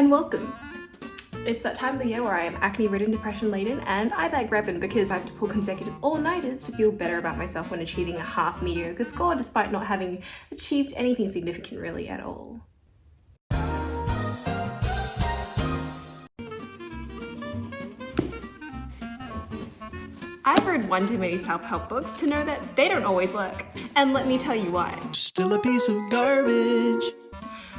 and welcome. It's that time of the year where I am acne-ridden, depression-laden, and I bag reppin' because I have to pull consecutive all-nighters to feel better about myself when achieving a half-mediocre score despite not having achieved anything significant really at all. I've read one too many self-help books to know that they don't always work, and let me tell you why. Still a piece of garbage.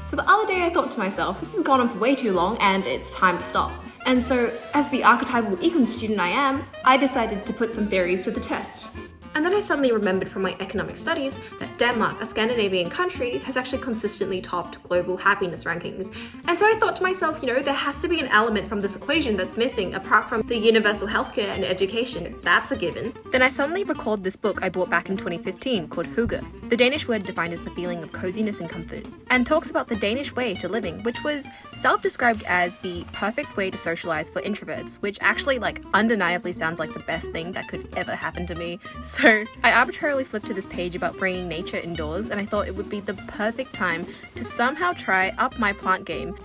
So the other day I thought to myself, this has gone on for way too long and it's time to stop. And so, as the archetypal econ student I am, I decided to put some theories to the test. And then I suddenly remembered from my economic studies that Denmark, a Scandinavian country, has actually consistently topped global happiness rankings. And so I thought to myself, there has to be an element from this equation that's missing apart from the universal healthcare and education. That's a given. Then I suddenly recalled this book I bought back in 2015 called HYGGE. The Danish word defined as the feeling of coziness and comfort, and talks about the Danish way to living, which was self-described as the perfect way to socialize for introverts, which actually undeniably sounds like the best thing that could ever happen to me. So I arbitrarily flipped to this page about bringing nature indoors, and I thought it would be the perfect time to somehow try up my plant game.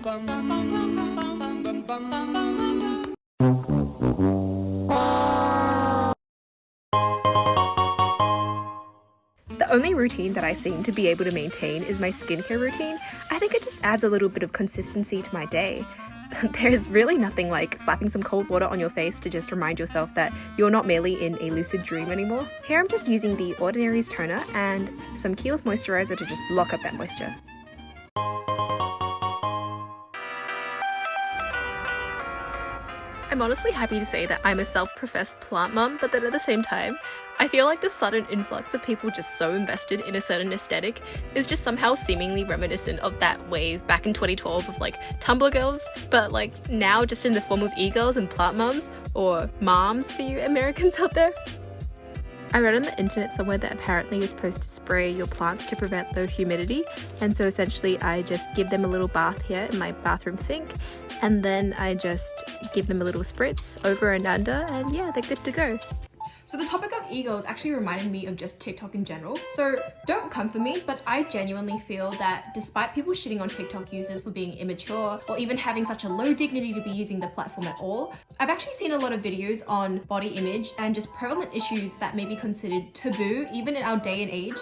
The only routine that I seem to be able to maintain is my skincare routine. I think it just adds a little bit of consistency to my day. There's really nothing like slapping some cold water on your face to just remind yourself that you're not merely in a lucid dream anymore. Here I'm just using the Ordinary's toner and some Kiehl's moisturizer to just lock up that moisture. I'm honestly happy to say that I'm a self-professed plant mum, but then at the same time, I feel like the sudden influx of people just so invested in a certain aesthetic is just somehow seemingly reminiscent of that wave back in 2012 of Tumblr girls, but now just in the form of e-girls and plant mums, or moms for you Americans out there. I read on the internet somewhere that apparently you're supposed to spray your plants to prevent low humidity, and so essentially I just give them a little bath here in my bathroom sink, and then I just give them a little spritz over and under, and yeah, they're good to go. So the topic of e-girls actually reminded me of just TikTok in general. So don't come for me, but I genuinely feel that despite people shitting on TikTok users for being immature or even having such a low dignity to be using the platform at all, I've actually seen a lot of videos on body image and just prevalent issues that may be considered taboo even in our day and age,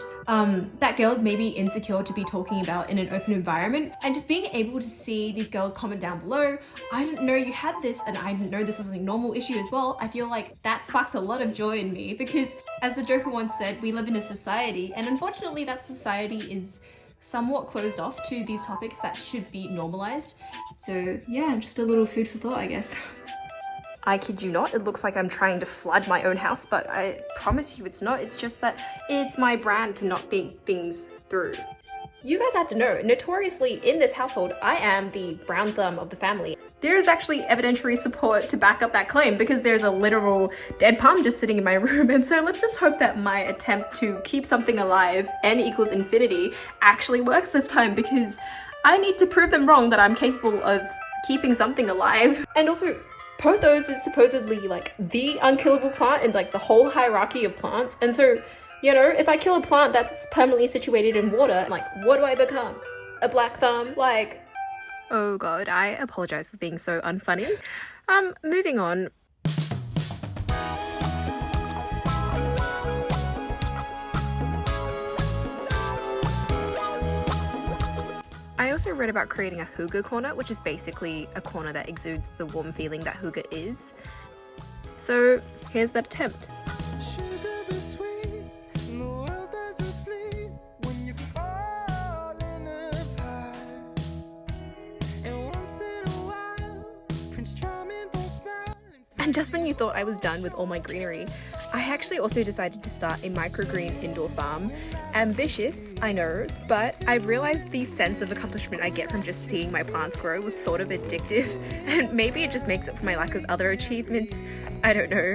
that girls may be insecure to be talking about in an open environment. And just being able to see these girls comment down below, I didn't know you had this and I didn't know this was a normal issue as well, I feel like that sparks a lot of joy in me, because as the Joker once said, we live in a society, and unfortunately that society is somewhat closed off to these topics that should be normalized. So yeah, just a little food for thought, I guess. I kid you not, it looks like I'm trying to flood my own house, but I promise you it's not. It's just that it's my brand to not think things through. You guys have to know, notoriously in this household, I am the brown thumb of the family. There's actually evidentiary support to back up that claim because there's a literal dead palm just sitting in my room. And so let's just hope that my attempt to keep something alive, n equals infinity, actually works this time, because I need to prove them wrong that I'm capable of keeping something alive. And also, pothos is supposedly the unkillable plant in the whole hierarchy of plants. And so, if I kill a plant that's permanently situated in water, what do I become? A black thumb? Oh god, I apologize for being so unfunny. Moving on. I also read about creating a HYGGE corner, which is basically a corner that exudes the warm feeling that HYGGE is. So here's that attempt. And just when you thought I was done with all my greenery, I actually also decided to start a microgreen indoor farm. Ambitious, I know, but I've realized the sense of accomplishment I get from just seeing my plants grow was sort of addictive, and maybe it just makes up for my lack of other achievements. I don't know.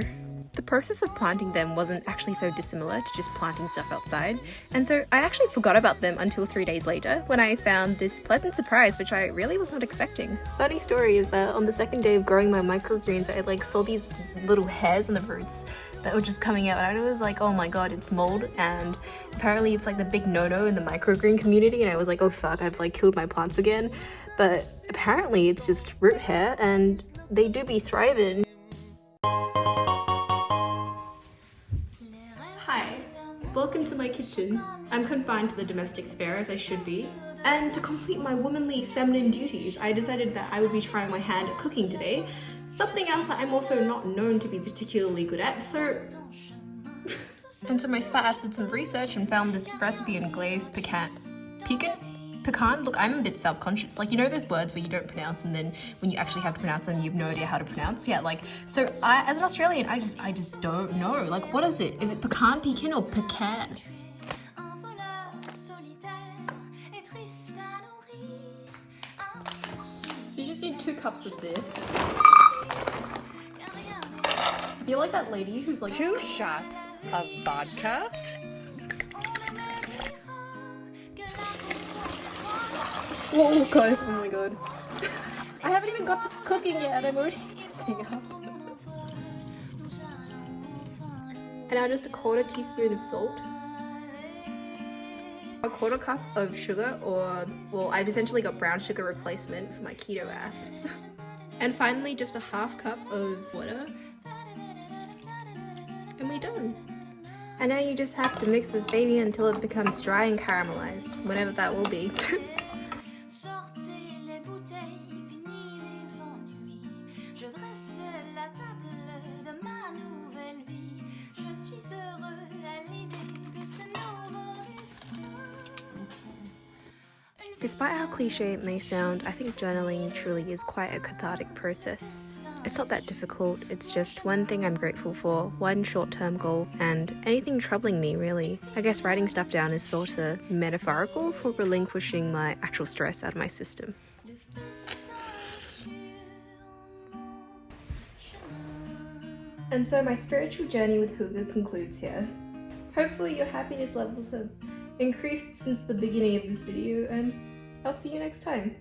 The process of planting them wasn't actually so dissimilar to just planting stuff outside, and so I actually forgot about them until 3 days later when I found this pleasant surprise which I really was not expecting. Funny story is that on the second day of growing my microgreens, I saw these little hairs on the roots that were just coming out, and I was like, oh my god, it's mold, and apparently it's the big no-no in the microgreen community, and I was like, oh fuck, I've killed my plants again. but apparently it's just root hair and they do be thriving. Hi, welcome to my kitchen. I'm confined to the domestic sphere as I should be. And to complete my womanly feminine duties, I decided that I would be trying my hand at cooking today. Something else that I'm also not known to be particularly good at, so... And so my fast did some research and found this recipe in glazed pecan? Look, I'm a bit self-conscious. Like, you know those words where you don't pronounce and then when you actually have to pronounce them, you have no idea how to pronounce? Yeah, like, so I, as an Australian, I just don't know. Like, what is it? Is it pecan or pecan? So you just need 2 cups of this. I feel like that lady who's like 2 shots of vodka. Oh god, oh my god. I haven't even got to cooking yet and I'm already messing up. And now just a 1/4 teaspoon of salt. A 1/4 cup of sugar, or, well, I've essentially got brown sugar replacement for my keto ass. And finally just a 1/2 cup of water. And we're done. And now you just have to mix this baby until it becomes dry and caramelized, whatever that will be. Despite how cliche it may sound, I think journaling truly is quite a cathartic process. It's not that difficult, it's just one thing I'm grateful for, one short-term goal, and anything troubling me really. I guess writing stuff down is sort of metaphorical for relinquishing my actual stress out of my system. And so my spiritual journey with HYGGE concludes here. Hopefully your happiness levels have increased since the beginning of this video, and I'll see you next time.